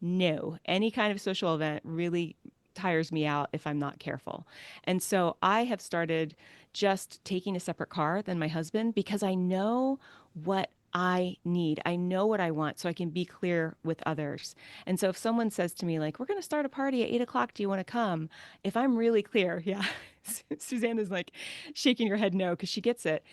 S2: No, any kind of social event really tires me out if I'm not careful. And so I have started just taking a separate car than my husband because I know what I need. I know what I want so I can be clear with others. And so if someone says to me, like, we're going to start a party at 8 o'clock, do you want to come? If I'm really clear, yeah. Suzanne is like shaking her head no because she gets it.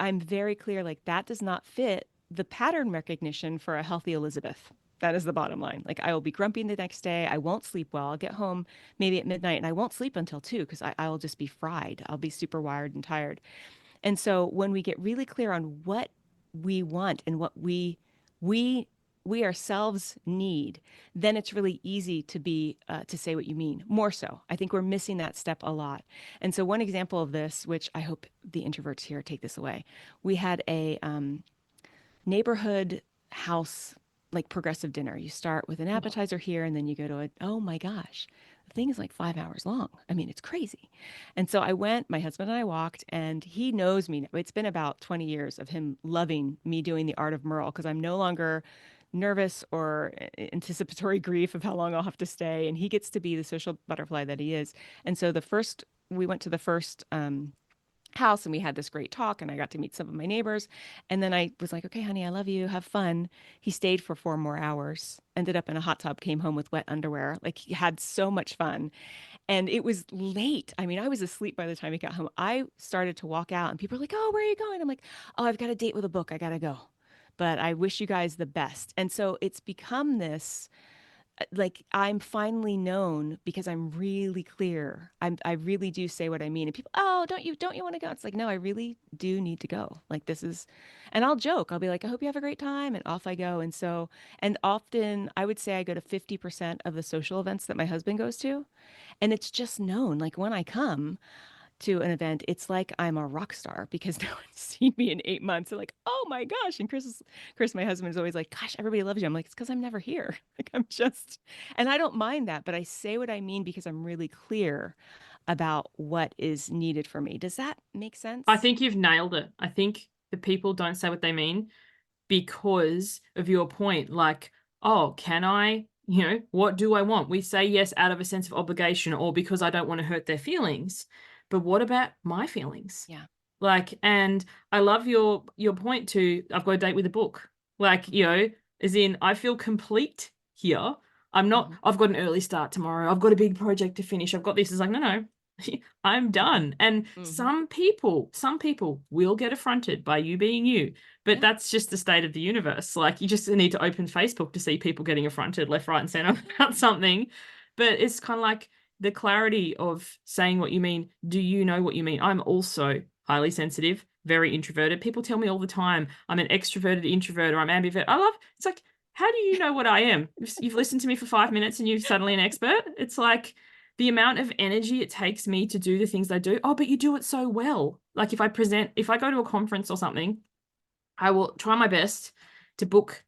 S2: I'm very clear, like, that does not fit the pattern recognition for a healthy Elizabeth. That is the bottom line. Like I will be grumpy the next day. I won't sleep well. I'll get home maybe at midnight and I won't sleep until 2 because I'll just be fried. I'll be super wired and tired. And so when we get really clear on what we want and what we we ourselves need, then it's really easy to say what you mean. More so, I think we're missing that step a lot. And so one example of this, which I hope the introverts here take this away, we had a neighborhood house like progressive dinner. You start with an appetizer here and then you go to a, oh my gosh, the thing is like 5 hours long. I mean, it's crazy. And so I went, my husband and I walked, and he knows me. It's been about 20 years of him loving me doing the art of Merle because I'm no longer nervous or anticipatory grief of how long I'll have to stay. And he gets to be the social butterfly that he is. And so we went to the first house and we had this great talk and I got to meet some of my neighbors. And then I was like, okay, honey, I love you. Have fun. He stayed for 4 more hours, ended up in a hot tub, came home with wet underwear. Like he had so much fun. And it was late. I mean, I was asleep by the time he got home. I started to walk out and people were like, oh, where are you going? I'm like, oh, I've got a date with a book. I got to go. But I wish you guys the best. And so it's become this like I'm finally known because I'm really clear. I really do say what I mean. And people, oh, don't you want to go? It's like, no, I really do need to go. Like this is, and I'll joke. I'll be like, I hope you have a great time, and off I go. And so, and often I would say I go to 50% of the social events that my husband goes to, and it's just known. Like when I come to an event, it's like I'm a rock star because no one's seen me in 8 months. They're like, oh my gosh. And Chris, my husband is always like, gosh, everybody loves you. I'm like, it's because I'm never here. Like I'm just, and I don't mind that, but I say what I mean because I'm really clear about what is needed for me. Does that make
S1: I
S2: sense?
S1: think you've nailed it. I think the people don't say what they mean because of your point. Like, oh, can I, what do I want? We say yes out of a sense of obligation or because I don't want to hurt their feelings. But what about my feelings?
S2: Yeah.
S1: Like, and I love your point to I've got a date with a book. Like, as in I feel complete here. I'm not,
S2: Mm-hmm.
S1: I've got an early start tomorrow. I've got a big project to finish. I've got this. It's like, no, no, I'm done. And
S2: Mm-hmm.
S1: some people will get affronted by you being you, but
S2: Yeah.
S1: that's just the state of the universe. Like, you just need to open Facebook to see people getting affronted left, right, and center about something. But it's kind of like the clarity of saying what you mean. Do you know what you mean? I'm also highly sensitive, very introverted. People tell me all the time I'm an extroverted introvert or I'm ambivert. It's like, how do you know what I am? You've listened to me for 5 minutes and you're suddenly an expert. It's like the amount of energy it takes me to do the things I do. Oh, but you do it so well. Like if I go to a conference or something, I will try my best to book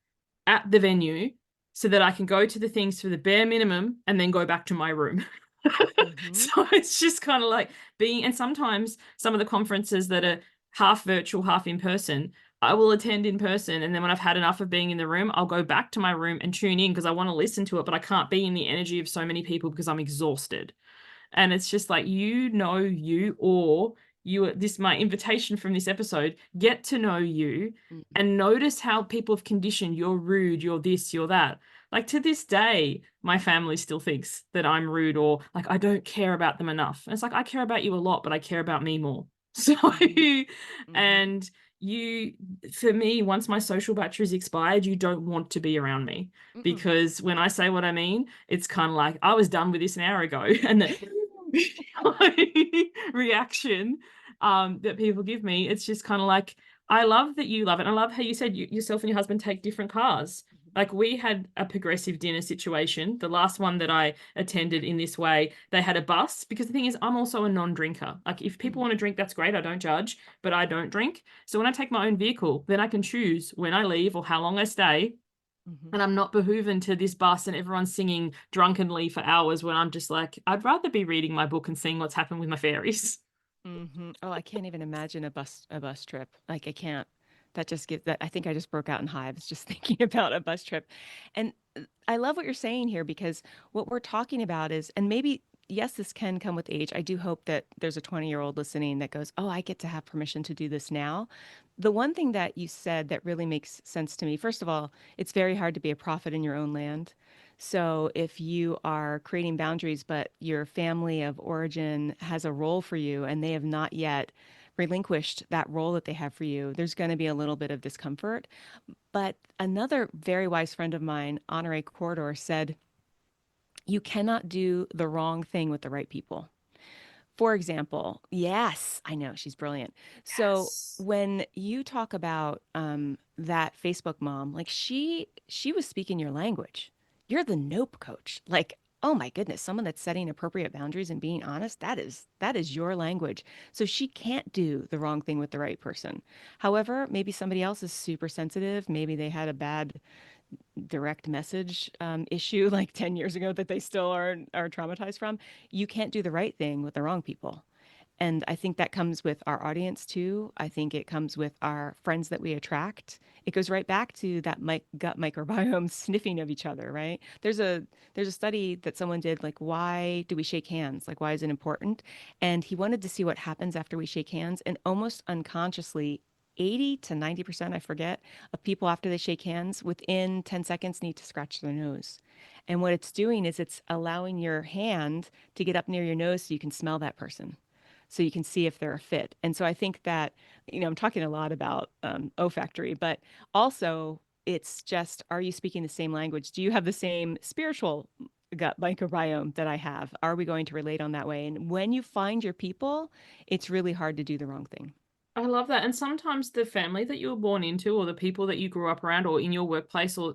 S1: at the venue so that I can go to the things for the bare minimum and then go back to my room.
S2: Mm-hmm.
S1: So it's just kind of like and sometimes some of the conferences that are half virtual, half in person, I will attend in person. And then when I've had enough of being in the room, I'll go back to my room and tune in because I want to listen to it, but I can't be in the energy of so many people because I'm exhausted. And it's just like, you, or this, my invitation from this episode, get to know you
S2: Mm-hmm.
S1: and notice how people have conditioned you're rude, you're this, you're that. Like to this day, my family still thinks that I'm rude or like I don't care about them enough. And it's like, I care about you a lot, but I care about me more. So,
S2: Mm-hmm. Mm-hmm.
S1: and you, for me, once my social battery's expired, you don't want to be around me
S2: Mm-mm.
S1: because when I say what I mean, it's kind of like I was done with this an hour ago. And the reaction that people give me, it's just kind of like, I love that you love it. I love how you said yourself and your husband take different cars. Like we had a progressive dinner situation. The last one that I attended in this way, they had a bus because the thing is, I'm also a non-drinker. Like if people
S2: Mm-hmm.
S1: want to drink, that's great. I don't judge, but I don't drink. So when I take my own vehicle, then I can choose when I leave or how long I stay,
S2: Mm-hmm.
S1: and I'm not behooven to this bus and everyone's singing drunkenly for hours when I'm just like, I'd rather be reading my book and seeing what's happened with my fairies.
S2: Mm-hmm. Oh, I can't even imagine a bus trip. Like I can't. That just gives that. I think I just broke out in hives just thinking about a bus trip. And I love what you're saying here because what we're talking about is, and maybe yes, this can come with age. I do hope that there's a 20-year-old listening that goes, "Oh, I get to have permission to do this now." The one thing that you said that really makes sense to me, first of all, it's very hard to be a prophet in your own land. So if you are creating boundaries, but your family of origin has a role for you and they have not yet relinquished that role that they have for you, there's going to be a little bit of discomfort. But another very wise friend of mine, Honore Corridor, said, you cannot do the wrong thing with the right people. For example, yes, I know she's brilliant. So
S1: Yes.
S2: when you talk about that Facebook mom, like she was speaking your language. You're the nope coach. Like, oh my goodness, someone that's setting appropriate boundaries and being honest, that is your language. So she can't do the wrong thing with the right person. However, maybe somebody else is super sensitive. Maybe they had a bad direct message issue like 10 years ago that they still are traumatized from. You can't do the right thing with the wrong people. And I think that comes with our audience too. I think it comes with our friends that we attract. It goes right back to that gut microbiome sniffing of each other, right? There's a study that someone did, like, why do we shake hands? Like, why is it important? And he wanted to see what happens after we shake hands. And almost unconsciously, 80 to 90%, I forget, of people after they shake hands within 10 seconds need to scratch their nose. And what it's doing is it's allowing your hand to get up near your nose so you can smell that person, so you can see if they're a fit. And so I think that, I'm talking a lot about olfactory, but also it's just, are you speaking the same language? Do you have the same spiritual gut microbiome that I have? Are we going to relate on that way? And when you find your people, it's really hard to do the wrong thing.
S1: I love that. And sometimes the family that you were born into, or the people that you grew up around, or in your workplace, or,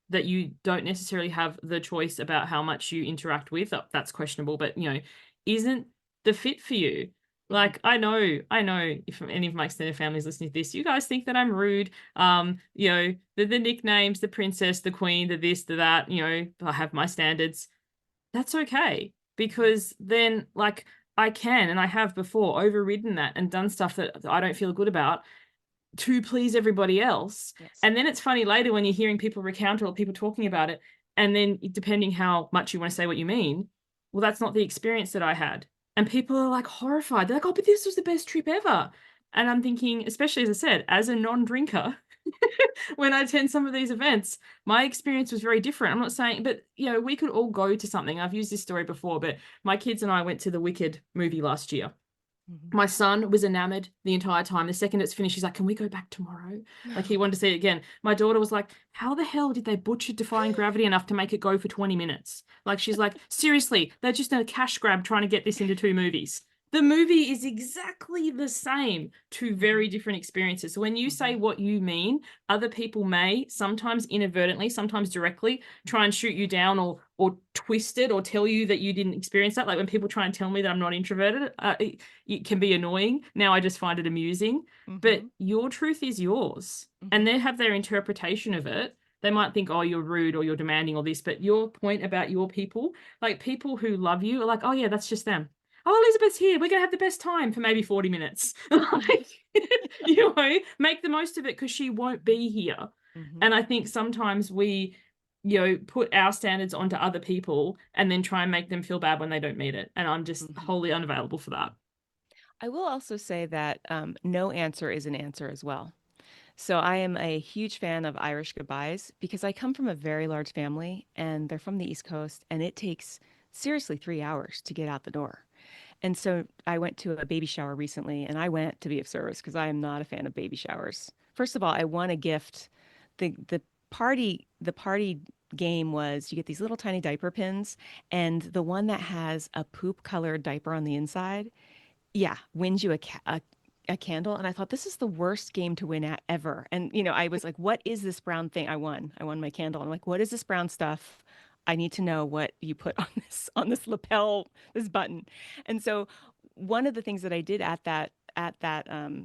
S1: that you don't necessarily have the choice about how much you interact with, that's questionable, but, isn't the fit for you.
S2: Mhm.
S1: Like, I know if any of my extended families listening to this, you guys think that I'm rude. The nicknames, the princess, the queen, the this, the that, I have my standards. That's okay, because then, like, I can and I have before overridden that and done stuff that I don't feel good about to please everybody else.
S2: Yes.
S1: And then it's funny later when you're hearing people recount or people talking about it, and then depending how much you want to say what you mean, well, that's not the experience that I had. And people are like horrified. They're like, oh, but this was the best trip ever. And I'm thinking, especially as I said, as a non-drinker, when I attend some of these events, my experience was very different. I'm not saying, but we could all go to something. I've used this story before, but my kids and I went to the Wicked movie last year.
S2: Mhm.
S1: My son was enamored the entire time. The second it's finished, he's like, can we go back tomorrow? Like, he wanted to see it again. My daughter was like, how the hell did they butcher Defying Gravity enough to make it go for 20 minutes? Like, she's like, seriously, they're just a cash grab trying to get this into 2 movies. The movie is exactly the same, two
S2: Mhm.
S1: very different experiences. So when you say
S2: Mhm.
S1: what you mean, other people may, sometimes inadvertently, sometimes directly, try and shoot you down or twist it or tell you that you didn't experience that. Like when people try and tell me that I'm not introverted, it can be annoying. Now I just find it amusing. But
S2: Mhm.
S1: your truth is yours. And
S2: Mhm.
S1: they have their interpretation of it. They might think, oh, you're rude or you're demanding or this. But your point about your people, like people who love you, are like, oh, yeah, that's just them. Oh, Elizabeth's here. We're going to have the best time for maybe 40 minutes. Like, make the most of it because she won't be here.
S2: Mhm.
S1: And I think sometimes we, put our standards onto other people and then try and make them feel bad when they don't meet it. And I'm just
S2: Mhm.
S1: wholly unavailable for that.
S2: I will also say that no answer is an answer as well. So I am a huge fan of Irish goodbyes because I come from a very large family and they're from the East Coast, and it takes seriously 3 hours to get out the door. And so I went to a baby shower recently, and I went to be of service because I am not a fan of baby showers. First of all, I won a gift. The party game was, you get these little tiny diaper pins, and the one that has a poop colored diaper on the inside, yeah, wins you a candle. And I thought, this is the worst game to win at ever. And, I was like, what is this brown thing? I won my candle. I'm like, what is this brown stuff? I need to know what you put on this lapel, this button. And so one of the things that I did at that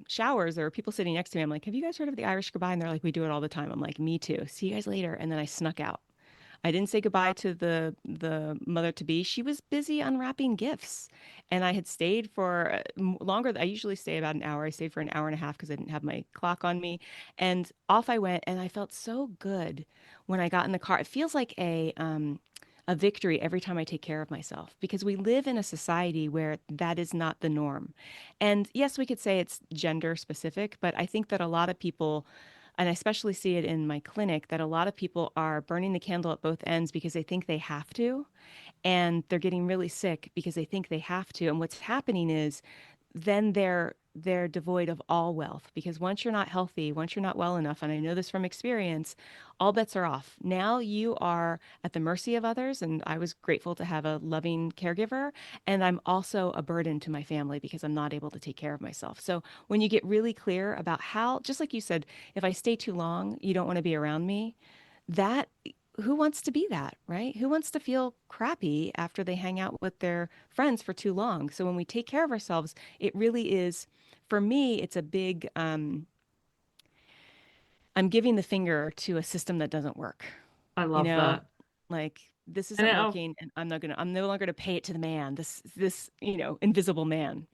S2: showers, there were people sitting next to me. I'm like, have you guys heard of the Irish goodbye? And they're like, we do it all the time. I'm like, me too. See you guys later. And then I snuck out. I didn't say goodbye to the mother to be. She was busy unwrapping gifts, and I had stayed for longer. I usually stay about an hour. I stayed for an hour and a half because I didn't have my clock on me, and off I went. And I felt so good when I got in the car. It feels like a victory every time I take care of myself, because we live in a society where that is not the norm. And yes, we could say it's gender specific, but I think that a lot of people, and I especially see it in my clinic, that a lot of people are burning the candle at both ends because they think they have to, and they're getting really sick because they think they have to. And what's happening is then they're devoid of all wealth, because once you're not healthy, once you're not well enough, and I know this from experience, all bets are off. Now you are at the mercy of others, and I was grateful to have a loving caregiver, and I'm also a burden to my family because I'm not able to take care of myself. So when you get really clear about how, just like you said, if I stay too long, you don't want to be around me, that, who wants to be that, right? Who wants to feel crappy after they hang out with their friends for too long? So when we take care of ourselves, it really is, for me, it's a big I'm giving the finger to a system that doesn't work.
S1: I
S2: You
S1: love
S2: know,
S1: that.
S2: like this
S1: And
S2: isn't
S1: now
S2: working and I'm no longer going to pay it to the man. This, invisible man.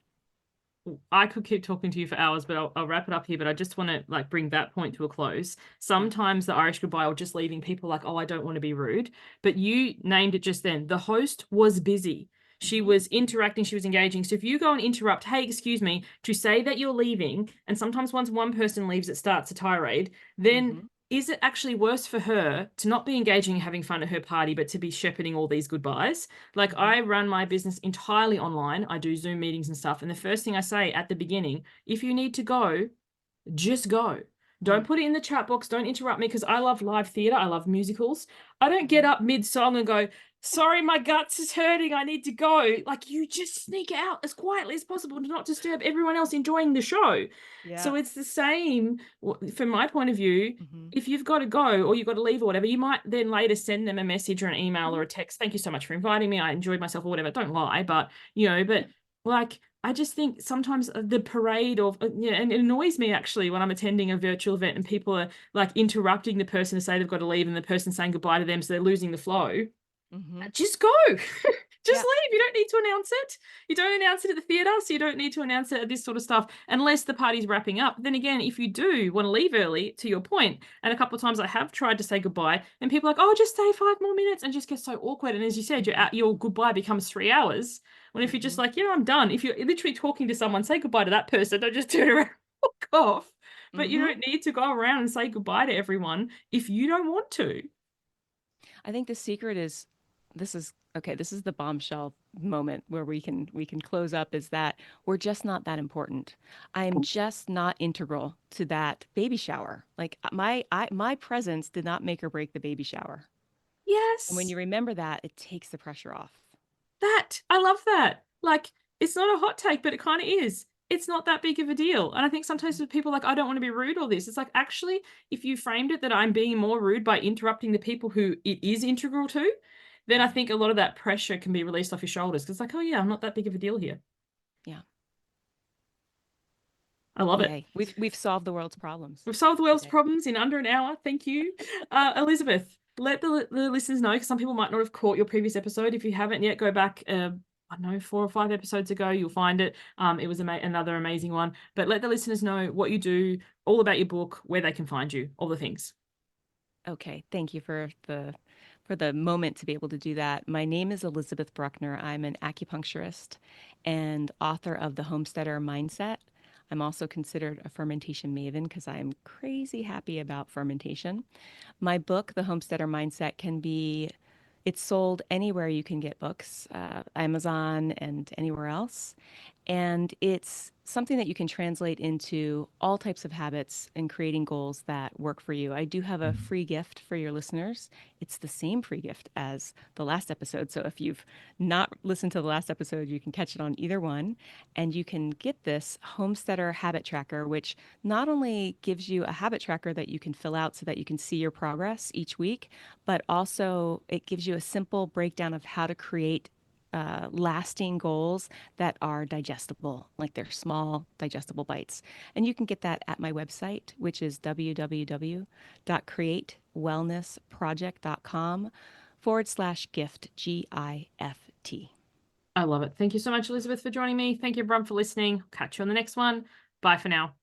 S1: I could keep talking to you for hours, but I'll wrap it up here. But I just want to like bring that point to a close.
S2: Yeah.
S1: Sometimes the Irish goodbye or just leaving people like, oh, I don't want to be rude. But you named it just then. The host was busy. She
S2: Hmm.
S1: was interacting, she was engaging. So if you go and interrupt, hey, excuse me, to say that you're leaving, and sometimes once one person leaves, it starts a tirade, then
S2: Hmm.
S1: is it actually worse for her to not be engaging and having fun at her party, but to be shepherding all these goodbyes? Like
S2: Hmm.
S1: I run my business entirely online. I do Zoom meetings and stuff. And the first thing I say at the beginning, if you need to go, just go. Don't put it in the chat box. Don't interrupt me because I love live theatre. I love musicals. I don't get
S2: Hmm.
S1: up mid-song and go, sorry, my guts is hurting. I need to go. Like you just sneak out as quietly as possible to not disturb everyone else enjoying the show.
S2: Yeah.
S1: So it's the same from my point of view.
S2: Hmm.
S1: If you've got to go or you've got to leave or whatever, you might then later send them a message or an email or
S2: Hmm.
S1: a text. Thank you so much for inviting me. I enjoyed myself or whatever. Don't lie, but but like I just think sometimes the parade of yeah, and it annoys me actually when I'm attending a virtual event and people are like interrupting the person to say they've got to leave and the person saying goodbye to them, so they're losing the flow.
S2: Hmm.
S1: Just go. Just
S2: Yeah.
S1: leave. You don't need to announce it. You don't announce it at the theater, so you don't need to announce it at this sort of stuff unless the party's wrapping up. Then again, if you do want to leave early, to your point, and a couple of times I have tried to say goodbye, and people are like, "Oh, just stay 5 more minutes," and just get so awkward. And as you said,
S2: Hmm.
S1: your goodbye becomes 3 hours. When if you're just
S2: Hmm.
S1: like, "Yeah, I'm done," if you're literally talking to someone, say goodbye to that person. Don't just turn around and walk off. But you
S2: Hmm.
S1: don't need to go around and say goodbye to everyone if you don't want to.
S2: I think the secret is this is okay, this is the bombshell moment where we can close up is that we're just not that important. I am just not integral to that baby shower. Like my presence did not make or break the baby shower. And when
S1: Yes.
S2: you remember that, it takes the pressure off.
S1: That I love that. Like it's not a hot take, but it kind of is. It's not that big of a deal. And I think sometimes with people like, I don't want to be rude or this. It's like actually, if you framed it that I'm being more rude by interrupting the people who it is integral to, then I
S2: Mhm.
S1: think a lot of that pressure can be released off your shoulders. Because it's like, oh yeah, I'm not that big of a deal here.
S2: Yeah.
S1: I love it.
S2: Yay. We've solved the world's problems
S1: We've solved the world's
S2: today.
S1: problems in under an hour. Thank you. Elizabeth, let the listeners know because some people might not have caught your previous episode. If you haven't yet, go back, I don't know, 4 or 5 episodes ago. You'll find it. It was another amazing one. But let the listeners know what you do, all about your book, where they can find you, all the things.
S2: Okay, thank you for the moment to be able to do that. My name is Elizabeth Bruckner. I'm an acupuncturist and author of The Homesteader Mindset. I'm also considered a fermentation maven because I am crazy happy about fermentation. My book, The Homesteader Mindset, it's sold anywhere you can get books, Amazon and anywhere else. And it's something that you can translate into all types of habits and creating goals that work for you. I do have a free gift for your listeners. It's the same free gift as the last episode. So if you've not listened to the last episode, you can catch it on either one. And you can get this Homesteader Habit Tracker, which not only gives you a habit tracker that you can fill out so that you can see your progress each week, but also it gives you a simple breakdown of how to create lasting goals that are digestible, like they're small, digestible bites. And you can get that at my website, which is www.createwellnessproject.com/gift, GIFT.
S1: I love it. Thank you so much, Elizabeth, for joining me. Thank you, everyone, for listening. Catch you on the next one. Bye for now.